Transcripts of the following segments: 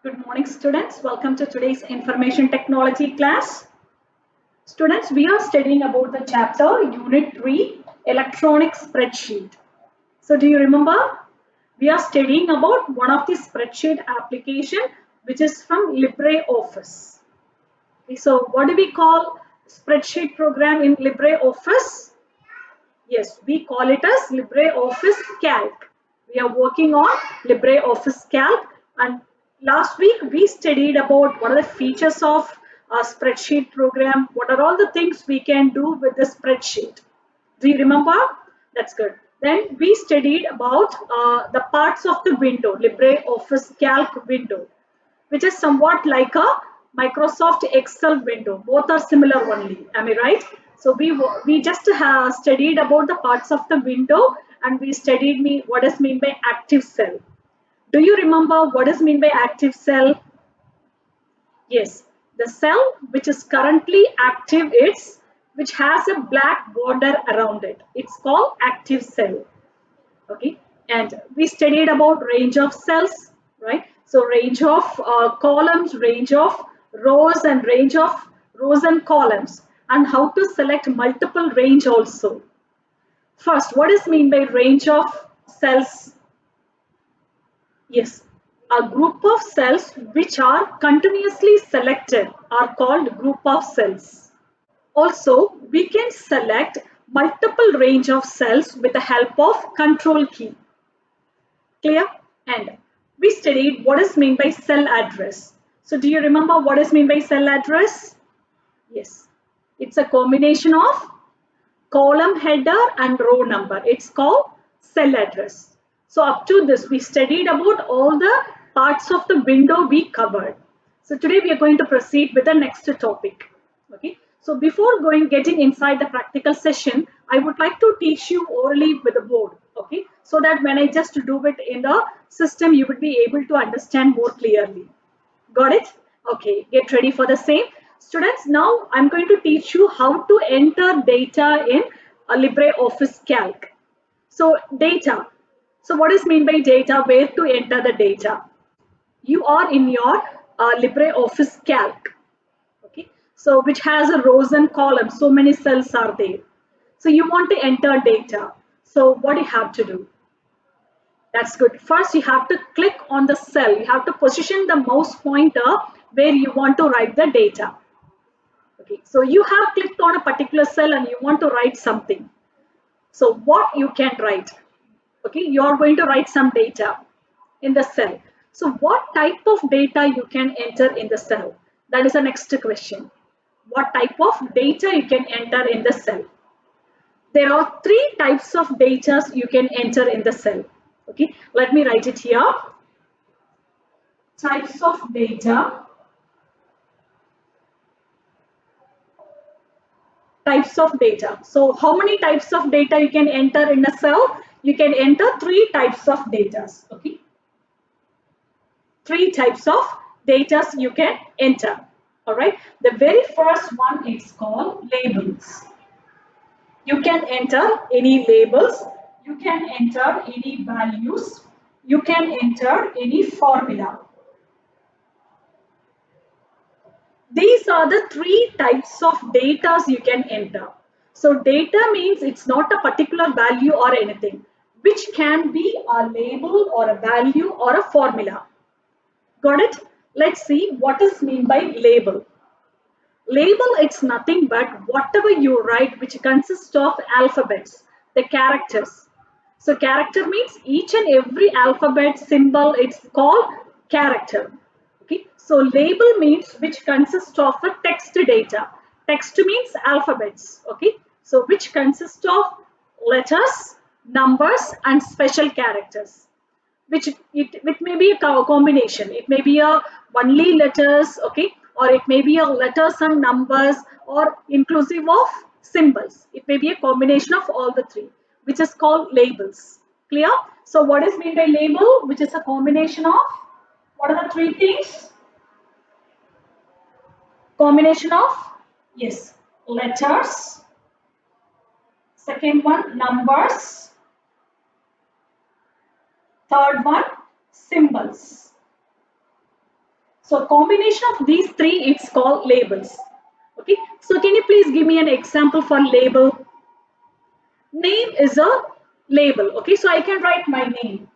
Good morning, students. Welcome to today's information technology class. Students, we are studying about the chapter Unit 3, Electronic Spreadsheet. So, do you remember? We are studying about one of the spreadsheet application which is from LibreOffice. Okay, so, what do we call spreadsheet program in LibreOffice? Yes, we call it as LibreOffice Calc. We are working on LibreOffice Calc, and last week we studied about what are the features of a spreadsheet program, what are all the things we can do with the spreadsheet. Do you remember? That's good. Then we studied about the parts of the window, LibreOffice Calc window, which is somewhat like a Microsoft Excel window. Both are similar only. Am I right? So we just studied about the parts of the window, and we studied what is mean by active cell. Do you remember what is mean by active cell? Yes, the cell which is currently active is which has a black border around it. It's called active cell. Okay, and we studied about range of cells, right? So range of columns, range of rows, and range of rows and columns, and how to select multiple range also. First, what is mean by range of cells? Yes, a group of cells which are continuously selected are called group of cells. Also, we can select multiple range of cells with the help of control key. Clear? And we studied what is meant by cell address. So do you remember what is meant by cell address? Yes. It's a combination of column header and row number. It's called cell address. So up to this, we studied about all the parts of the window we covered. So today we are going to proceed with the next topic. Okay. So before getting inside the practical session, I would like to teach you orally with the board. Okay. So that when I just do it in the system, you would be able to understand more clearly. Got it? Okay, get ready for the same. Students, now I'm going to teach you how to enter data in a LibreOffice Calc. So data. So what is mean by data? Where to enter the data? You are in your LibreOffice Calc. Okay. So which has a rows and columns. So many cells are there. So you want to enter data. So what do you have to do? That's good. First, you have to click on the cell. You have to position the mouse pointer where you want to write the data. Okay, so you have clicked on a particular cell and you want to write something. So what you can write? Okay, you are going to write some data in the cell. So what type of data you can enter in the cell? That is the next question. What type of data you can enter in the cell? There are three types of data you can enter in the cell. Okay, let me write it here. Types of data. Types of data. So how many types of data you can enter in a cell? You can enter three types of data. Okay, three types of data you can enter. All right, the very first one is called labels. You can enter any labels, you can enter any values, you can enter any formula. These are the three types of data you can enter. So data means it's not a particular value or anything, which can be a label or a value or a formula. Got it? Let's see what is mean by label. Label, it's nothing but whatever you write which consists of alphabets, the characters. So character means each and every alphabet symbol, it's called character. Okay, so label means which consists of a text data. Text means alphabets. Okay, so which consists of letters, numbers, and special characters. Which it may be a combination. It may be a only letters, okay, or it may be a letters and numbers, or inclusive of symbols. It may be a combination of all the three, which is called labels. Clear? So what is meant by label? Which is a combination of what are the three things? Combination of, yes, letters. Second one, numbers. Third one, symbols. So combination of these three, it's called labels. Okay, so can you please give me an example for label? Name is a label. Okay, so I can write my name.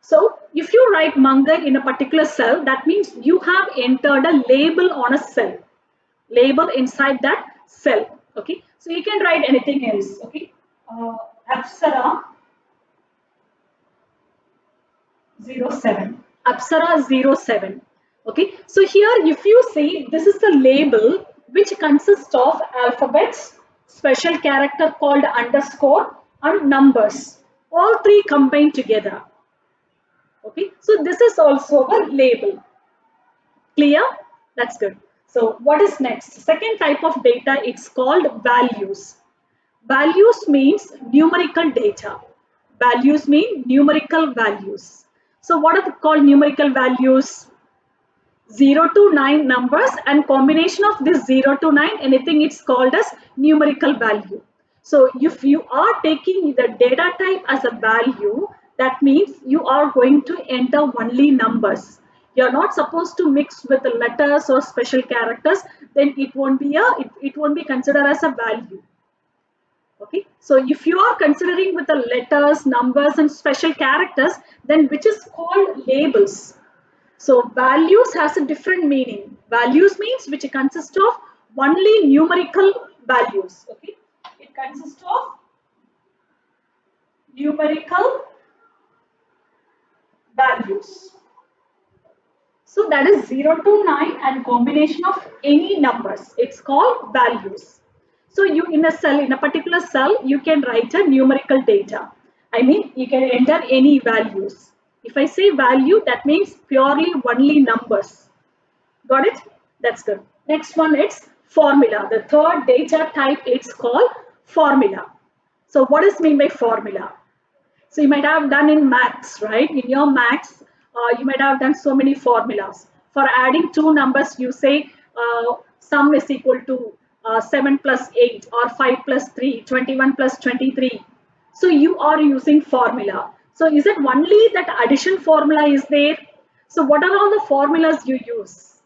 So if you write Mangai in a particular cell, that means you have entered a label on a cell. Label inside that cell. Okay, so you can write anything else. Okay, Apsara 07. Apsara 07. Okay, so here if you see, this is the label which consists of alphabets, special character called underscore, and numbers. All three combined together. Okay, so this is also a label. Clear? That's good. So what is next? Second type of data, it's called values. Values means numerical data. Values mean numerical values. So what are called numerical values? 0 to 9 numbers, and combination of this 0 to 9, anything it's called as numerical value. So if you are taking the data type as a value, that means you are going to enter only numbers. You're not supposed to mix with the letters or special characters, then it won't be considered as a value. Okay, so if you are considering with the letters, numbers, and special characters, then which is called labels. So values has a different meaning. Values means which consists of only numerical values. Okay, it consists of numerical values. So that is 0 to 9 and combination of any numbers. It's called values. So you in a cell, in a particular cell, you can write a numerical data. I mean, you can enter any values. If I say value, that means purely only numbers. Got it? That's good. Next one is formula. The third data type, it's called formula. So what is mean by formula? So you might have done in maths, right? In your maths, you might have done so many formulas. For adding two numbers, you say sum is equal to 7 plus 8 or 5 plus 3, 21 plus 23. So you are using formula. So is it only that addition formula is there? So what are all the formulas you use?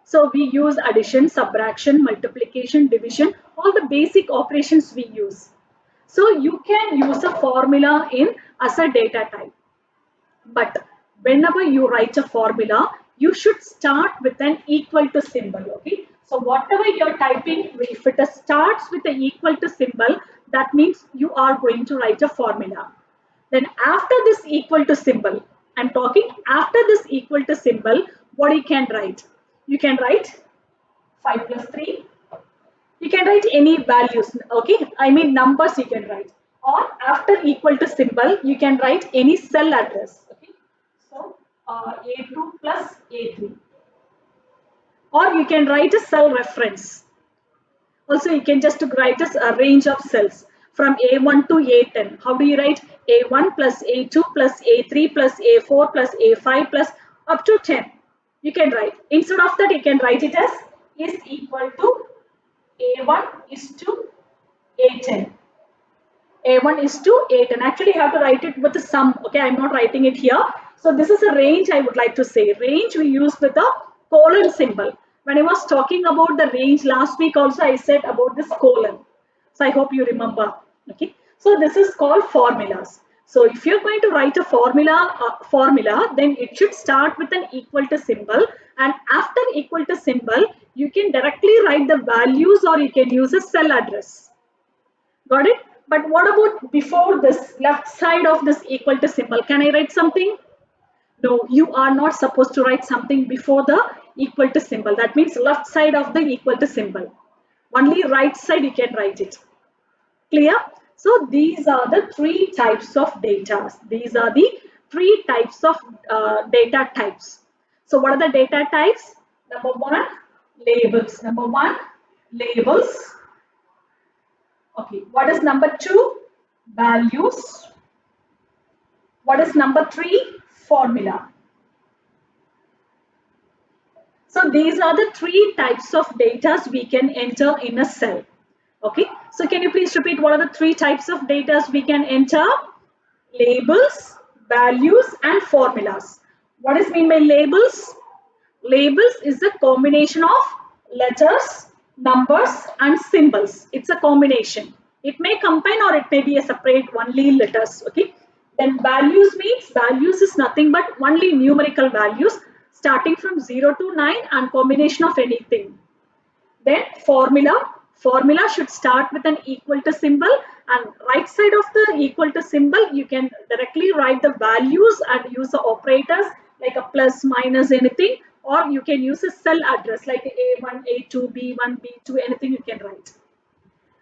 So we use addition, subtraction, multiplication, division, all the basic operations we use. So you can use a formula in as a data type. But whenever you write a formula, you should start with an equal to symbol. Okay. So whatever you're typing, if it starts with an equal to symbol, that means you are going to write a formula. Then after this equal to symbol, I'm talking after this equal to symbol, what you can write? You can write 5 plus 3. You can write any values, okay? I mean numbers you can write. Or after equal to symbol, you can write any cell address, okay? So A2 plus A3. Or you can write a cell reference. Also, you can just write a range of cells from A1 to A10. How do you write? A1 plus A2 plus A3 plus A4 plus A5 plus up to 10. You can write. Instead of that, you can write it as is equal to A1 is to A10. A1 is to A10. Actually, you have to write it with a sum. Okay, I'm not writing it here. So this is a range I would like to say. Range we use with a colon symbol. When I was talking about the range last week also, I said about this colon. So I hope you remember. Okay. So this is called formulas. So if you're going to write a formula, then it should start with an equal to symbol. And after equal to symbol, you can directly write the values or you can use a cell address. Got it? But what about before this left side of this equal to symbol? Can I write something? No, you are not supposed to write something before the equal to symbol. That means left side of the equal to symbol. Only right side you can write it. Clear? So these are the three types of data. These are the three types of data types. So what are the data types? Number one, labels. Number one, labels. Okay, what is number two? Values. What is number three? Formula. So these are the three types of data we can enter in a cell. Okay, so can you please repeat what are the three types of data we can enter? Labels, values and formulas. What is mean by labels? Labels is a combination of letters, numbers and symbols. It's a combination. It may combine or it may be a separate only letters. Okay. Then values means values is nothing but only numerical values starting from 0 to 9 and combination of anything. Then formula should start with an equal to symbol, and right side of the equal to symbol you can directly write the values and use the operators like a plus, minus, anything, or you can use a cell address like A1, A2, B1, B2, anything you can write.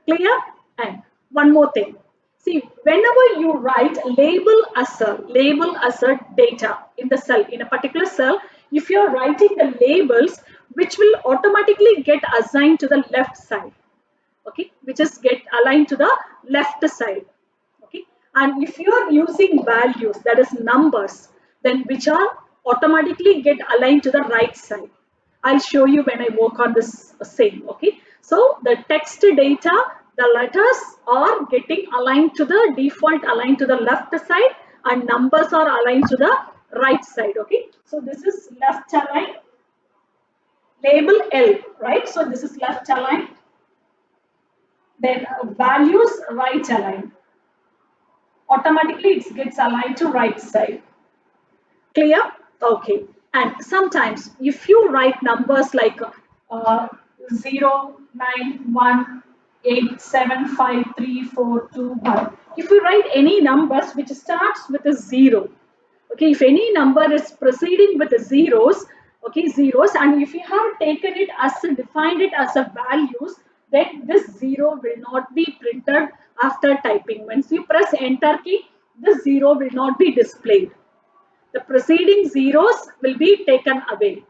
Clear? And one more thing. See, whenever you write label as a data in the cell, in a particular cell, if you're writing the labels, which will automatically get assigned to the left side, okay, which is get aligned to the left side, okay. And if you are using values, that is numbers, then which are automatically get aligned to the right side. I'll show you when I work on this same, okay. So the text data, the letters are getting aligned to the default, aligned to the left side, and numbers are aligned to the right side, okay. So this is left aligned, label L, right. So this is left aligned. Then values right aligned. Automatically it gets aligned to right side. Clear? Okay. And sometimes if you write numbers like 0, 9, 1, 8, 7, 5, 3, 4, 2, 1. If you write any numbers which starts with a 0, okay, if any number is proceeding with the zeros, okay, zeros, and if you have taken it as defined it as a values, then this 0 will not be printed after typing. Once you press enter key, the 0 will not be displayed. The preceding zeros will be taken away.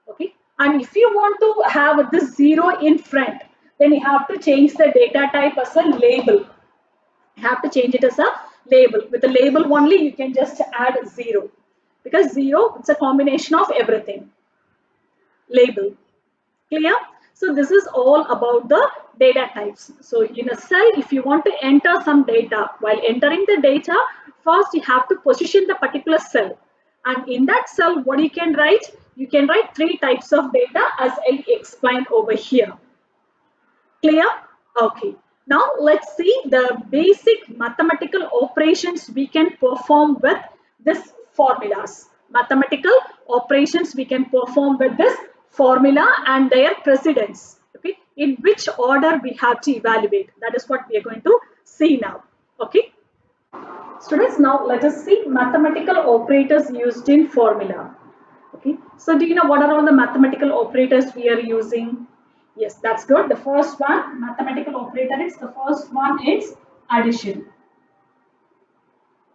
Okay, and if you want to have this 0 in front, then you have to change the data type as a label. You have to change it as a label. With the label only, you can just add 0, because 0, it's a combination of everything. Label. Clear? So this is all about the data types. So in a cell, if you want to enter some data, while entering the data, first you have to position the particular cell. And in that cell, what you can write? You can write 3 types of data as I explained over here. Clear? Okay. Now let's see the basic mathematical operations we can perform with this formulas. Mathematical operations we can perform with this formula and their precedence. Okay. In which order we have to evaluate. That is what we are going to see now. Okay. Students, now let us see mathematical operators used in formula. Okay. So do you know what are all the mathematical operators we are using? Yes, that's good. The first one, mathematical operator, is the first one is addition.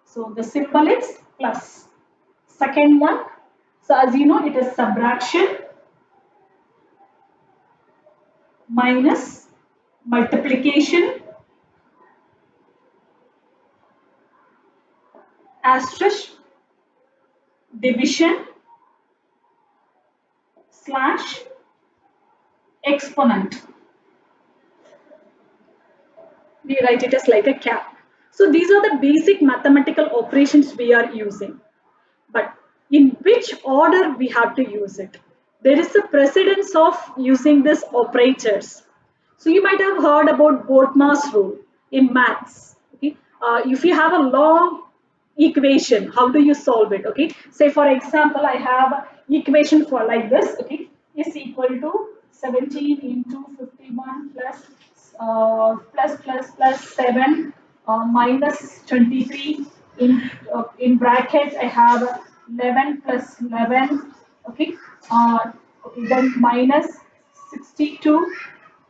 So the symbol is plus. Second one, so as you know, it is subtraction, minus, multiplication, asterisk, division, slash, exponent. We write it as like a cap. So these are the basic mathematical operations we are using. But in which order we have to use it? There is a precedence of using these operators. So you might have heard about Bodmer's rule in maths. Okay? If you have a long equation, how do you solve it? Okay, say for example, I have equation for like this. Okay, is equal to 17 into 51 plus plus 7 minus 23 in brackets. I have 11 plus 11. Okay, then minus 62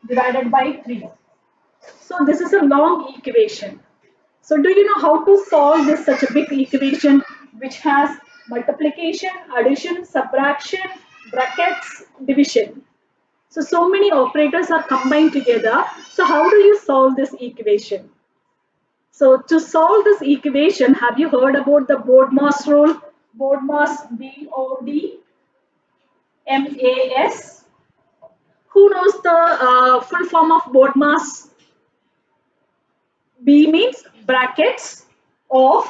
divided by 3. So this is a long equation. So do you know how to solve this such a big equation which has multiplication, addition, subtraction, brackets, division? So many operators are combined together. So how do you solve this equation? So to solve this equation, have you heard about the Bodmer's rule? Bodmer's, Bodmas. Who knows the full form of Bodmer's? B means brackets of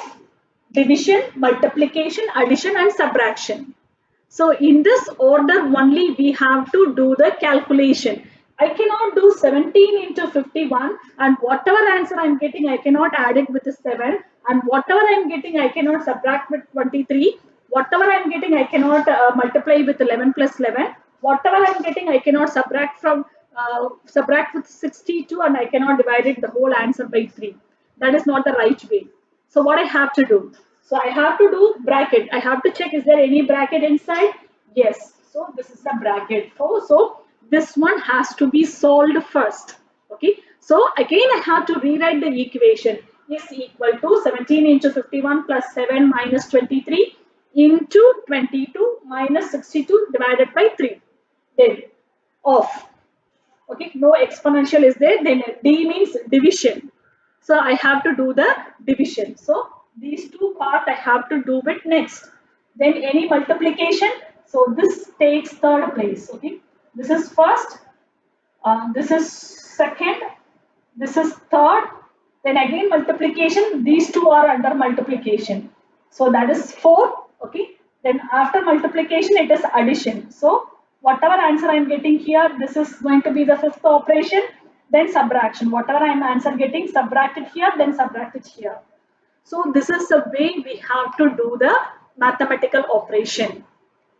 division, multiplication, addition and subtraction. So in this order only we have to do the calculation. I cannot do 17 into 51 and whatever answer I am getting I cannot add it with the 7 and whatever I am getting I cannot subtract with 23. Whatever I am getting I cannot multiply with 11 plus 11. Whatever I am getting I cannot subtract with 62 and I cannot divide it the whole answer by 3. That is not the right way. So what I have to do? So I have to do bracket. I have to check is there any bracket inside? Yes. So this is the bracket. So this one has to be solved first. Okay. So again I have to rewrite the equation is equal to 17 into 51 plus 7 minus 23 into 22 minus 62 divided by 3. Then off. Okay, no exponential is there. Then D means division. So I have to do the division. So these two part I have to do it next. Then any multiplication. So this takes third place. Okay, this is first. This is second. This is third. Then again multiplication. These two are under multiplication. So that is 4. Okay. Then after multiplication it is addition. So whatever answer I am getting here, this is going to be the fifth operation. Then subtraction. Whatever I am answer getting, subtract it here, then subtract it here. So this is the way we have to do the mathematical operation.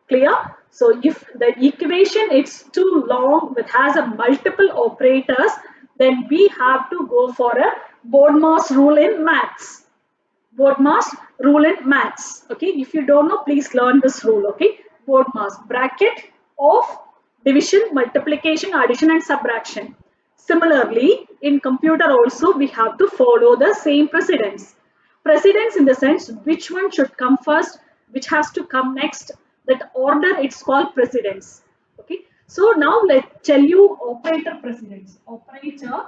Clear? So if the equation is too long, it has a multiple operators, then we have to go for a BODMAS rule in maths. BODMAS rule in maths. Okay, if you don't know, please learn this rule. Okay, BODMAS, bracket of division, multiplication, addition and subtraction. Similarly, in computer also we have to follow the same precedence. Precedence in the sense which one should come first, which has to come next. That order it's called precedence. Okay, so now let's tell you operator precedence. Operator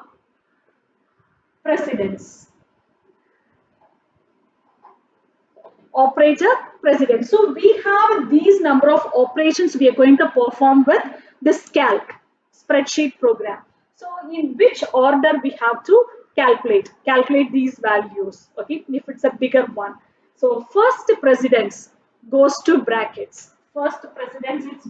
precedence. Operator precedence. So we have these number of operations we are going to perform with this calc spreadsheet program. So in which order we have to calculate these values. Okay, if it's a bigger one. So first precedence goes to brackets. First president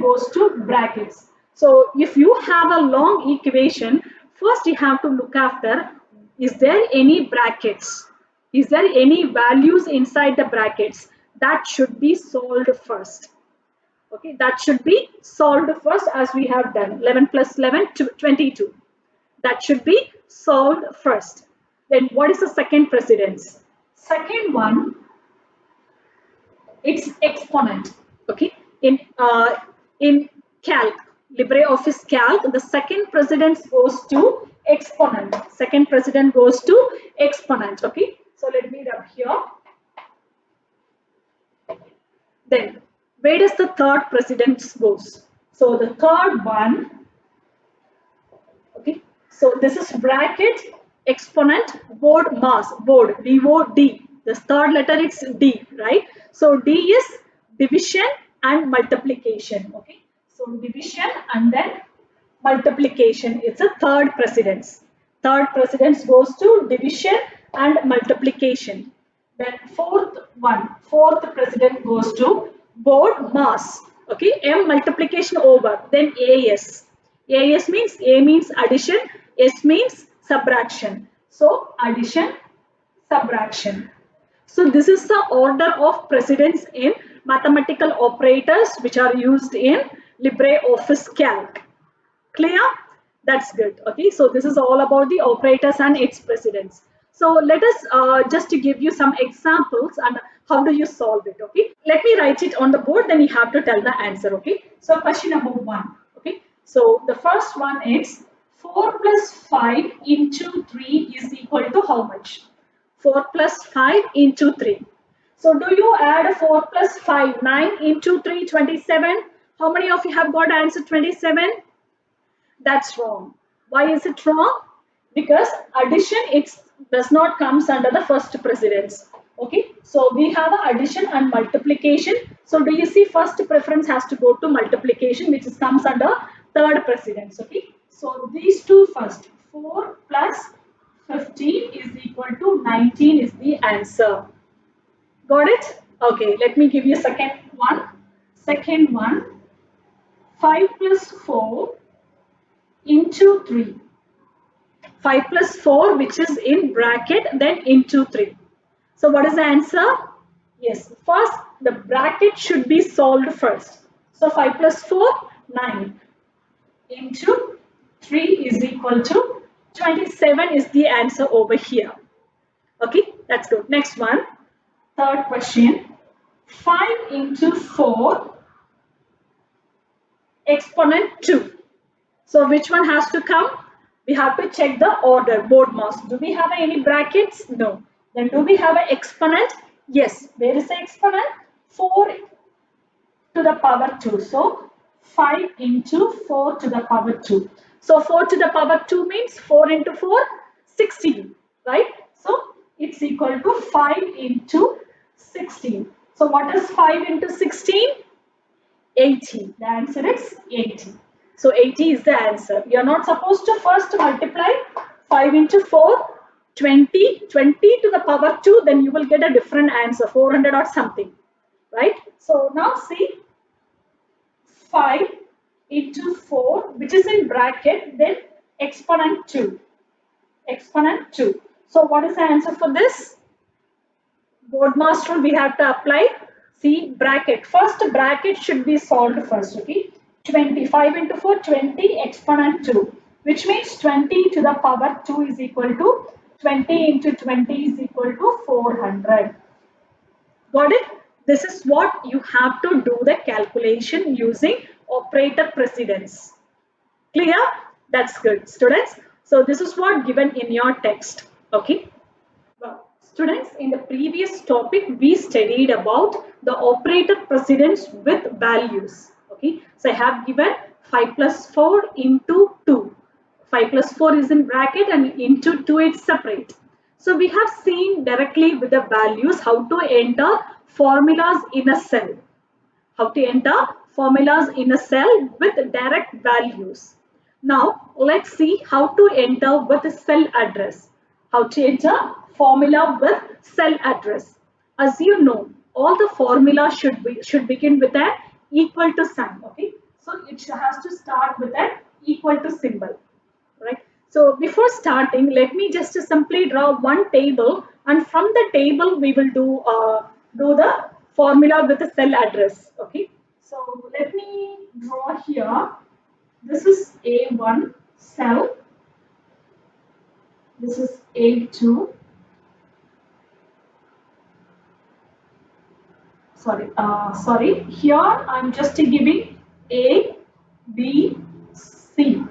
goes to brackets. So if you have a long equation, first you have to look after is there any brackets? Is there any values inside the brackets? That should be solved first. Okay, that should be solved first as we have done. 11 plus 11, 22. That should be solved first. Then what is the second precedence? Second one, it's exponent. Okay, in calc, LibreOffice calc, the second precedence goes to exponent. Second precedent goes to exponent. Okay, so let me rub here. Then where does the third precedence goes? So the third one, okay, so this is bracket, exponent, BODMAS, B-O-D. The third letter is D, right? So D is division and multiplication, okay? So division and then multiplication, it's a third precedence. Third precedence goes to division and multiplication. Then fourth precedent goes to BODMAS. Okay, M multiplication over, then AS. AS means A means addition, S means subtraction. So addition, subtraction. So this is the order of precedence in mathematical operators which are used in LibreOffice Calc. Clear? That's good. Okay, so this is all about the operators and its precedence. So let us just to give you some examples and how do you solve it. Okay, let me write it on the board, then you have to tell the answer. Okay, so question number 1. Okay, so the first one is 4 plus 5 into 3 is equal to how much? 4 plus 5 into 3. So do you add 4 plus 5? 9 into 3, 27. How many of you have got answer 27? That's wrong. Why is it wrong? Because addition does not comes under the first precedence. Okay, so we have addition and multiplication. So do you see first preference has to go to multiplication, which comes under third precedence. Okay, so these two first, 4 plus 15 is equal to 19 is the answer. Got it? Okay, let me give you a second one. Second one, 5 plus 4 into 3. 5 plus 4 which is in bracket then into 3. So what is the answer? Yes, first the bracket should be solved first. So 5 plus 4, 9 into 3 is equal to 27 is the answer over here. Okay, that's good. Next one, third question. 5 into 4 exponent 2. So which one has to come? We have to check the order, BODMAS. Do we have any brackets? No. Then do we have an exponent? Yes. Where is the exponent? 4 to the power 2. So 5 into 4 to the power 2. So 4 to the power 2 means 4 into 4, 16. Right? So it's equal to 5 into 16. So what is 5 into 16? 80. The answer is 80. So 80 is the answer. You are not supposed to first multiply 5 into 4, 20, 20 to the power 2, then you will get a different answer, 400 or something. Right? So now see 5 into 4, which is in bracket, then exponent 2. Exponent 2. So what is the answer for this? BODMAS, we have to apply. See bracket. First bracket should be solved first. Okay. 25 into 4, 20 exponent 2. Which means 20 to the power 2 is equal to 20 into 20 is equal to 400. Got it? This is what you have to do the calculation using operator precedence. Clear? That's good, students. So this is what given in your text. Okay. Well, students, in the previous topic, we studied about the operator precedence with values. Okay, so I have given 5 plus 4 into 2. 5 plus 4 is in bracket and into 2 it's separate. So we have seen directly with the values how to enter formulas in a cell. How to enter formulas in a cell with direct values. Now let's see how to enter with a cell address. How to enter formula with cell address. As you know, all the formulas should begin with an equal to sign. Okay, so it has to start with an equal to symbol. Right. So before starting, let me just simply draw one table, and from the table we will do the formula with the cell address. Okay. So let me draw here. This is A1 cell. This is A2. Sorry. Here I'm just giving A, B, C.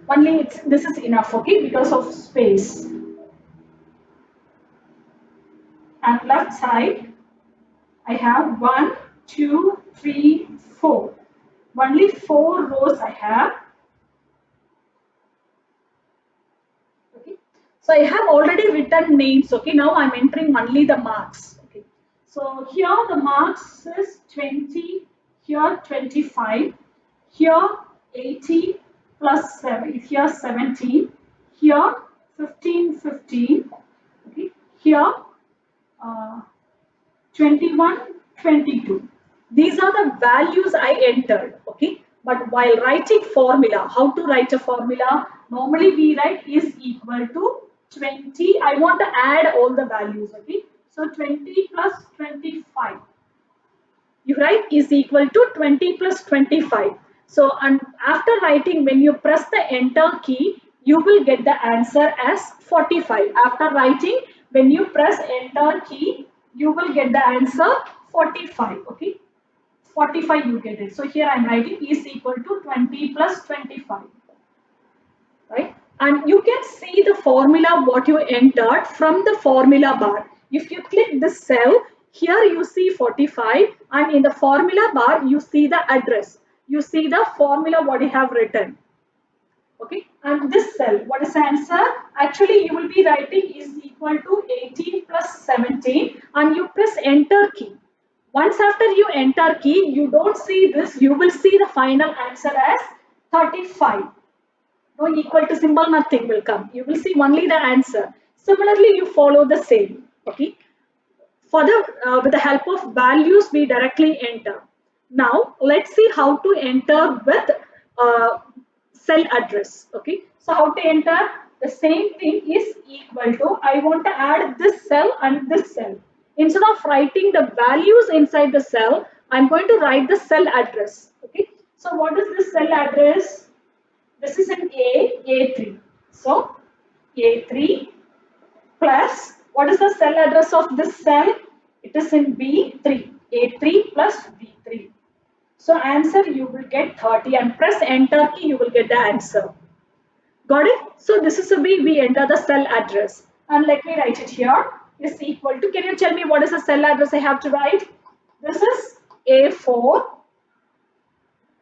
Only this is enough, okay, because of space. And left side, I have 1, 2, 3, 4. Only 4 rows I have. Okay. So I have already written names. Okay. Now I'm entering only the marks. Okay. So here the marks is 20. Here 25. Here 80 plus 7. Here 17. Here 15, 15. Okay. Here 21, 22. These are the values I entered. Okay. But while writing formula, how to write a formula? Normally we write is equal to 20. I want to add all the values. Okay. So 20 plus 25. You write is equal to 20 plus 25. So and after writing, when you press the enter key, you will get the answer as 45. After writing, when you press enter key, you will get the answer 45. Okay. 45 you get it. So here I am writing is equal to 20 plus 25. Right? And you can see the formula what you entered from the formula bar. If you click this cell, here you see 45 and in the formula bar you see the address. You see the formula what you have written. Okay, and this cell, what is the answer? Actually, you will be writing is equal to 18 plus 17 and you press enter key. Once after you enter key, you don't see this, you will see the final answer as 35. No equal to symbol, nothing will come. You will see only the answer. Similarly, you follow the same. Okay. Further, with the help of values, we directly enter. Now, let's see how to enter with uh, cell address. Okay, so how to enter? The same thing is equal to, I want to add this cell and this cell. Instead of writing the values inside the cell, I'm going to write the cell address. Okay, so what is this cell address? This is an A3. So, A3 plus, what is the cell address of this cell? It is in B3. A3 plus B3. So answer, you will get 30, and press enter key, you will get the answer. Got it? So this is the way we enter the cell address. And let me write it here. Is equal to, can you tell me what is the cell address I have to write? This is A4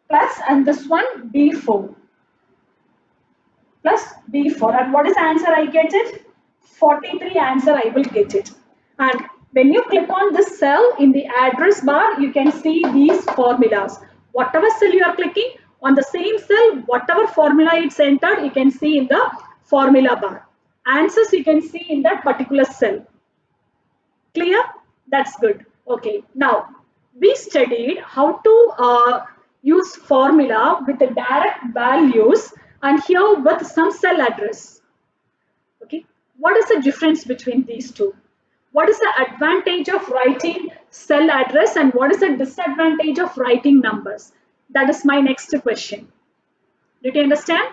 plus, and this one B4 plus B4. And what is the answer I get it? 43 answer I will get it. And when you click on this cell in the address bar, you can see these formulas. Whatever cell you are clicking, on the same cell, whatever formula it's entered, you can see in the formula bar. Answers you can see in that particular cell. Clear? That's good. Okay. Now, we studied how to use formula with the direct values, and here with some cell address. Okay. What is the difference between these two? What is the advantage of writing cell address and what is the disadvantage of writing numbers? That is my next question. Did you understand?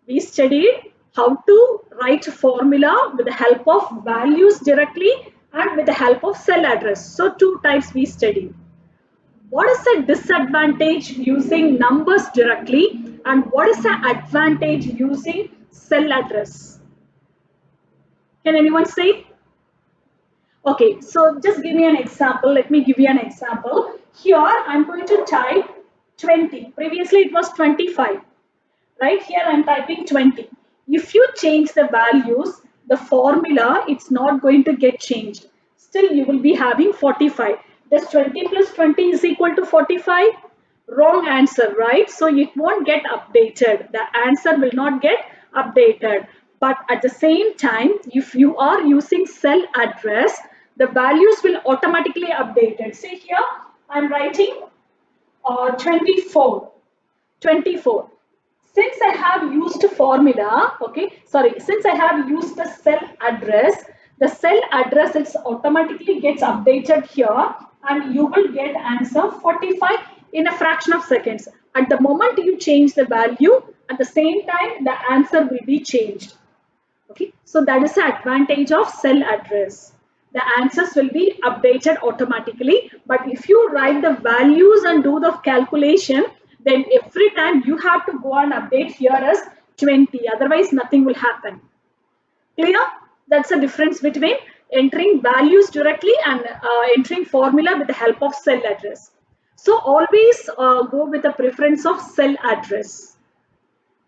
We studied how to write a formula with the help of values directly and with the help of cell address. So two types we studied. What is the disadvantage using numbers directly and what is the advantage using cell address? Can anyone say? Okay, so just give me an example. Let me give you an example. Here I'm going to type 20. Previously it was 25. Right here I'm typing 20. If you change the values, the formula, it's not going to get changed. Still you will be having 45. Does 20 plus 20 is equal to 45? Wrong answer, right? So it won't get updated. The answer will not get updated. But at the same time, if you are using cell address, the values will automatically updated. See here, I'm writing 24. 24. Since I have used formula, okay, sorry, since I have used the cell address is automatically gets updated here and you will get answer 45 in a fraction of seconds. At the moment you change the value, at the same time the answer will be changed. Okay, so that is the advantage of cell address. The answers will be updated automatically, but if you write the values and do the calculation, then every time you have to go and update here as 20, otherwise nothing will happen. Clear? That's the difference between entering values directly and entering formula with the help of cell address. So always go with the preference of cell address.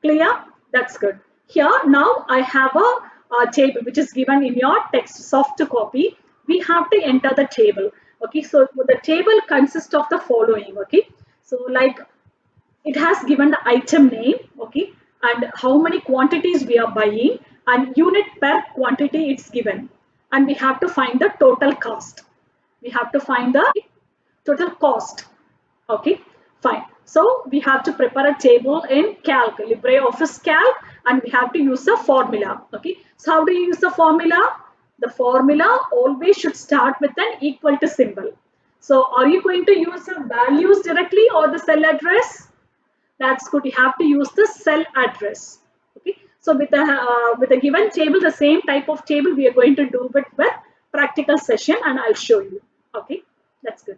Clear? That's good. Here now I have a table which is given in your text soft copy. We have to enter the table. Okay, so the table consists of the following. Okay, so like it has given the item name, okay, and how many quantities we are buying, and unit per quantity it's given, and we have to find the total cost. We have to find the total cost. Okay, fine. So we have to prepare a table in Calc, LibreOffice Calc, and we have to use a formula. Okay, so how do you use the formula? The formula always should start with an equal to symbol. So are you going to use the values directly or the cell address? That's good. You have to use the cell address. Okay, so with the given table, the same type of table we are going to do with practical session, and I'll show you. Okay, that's good.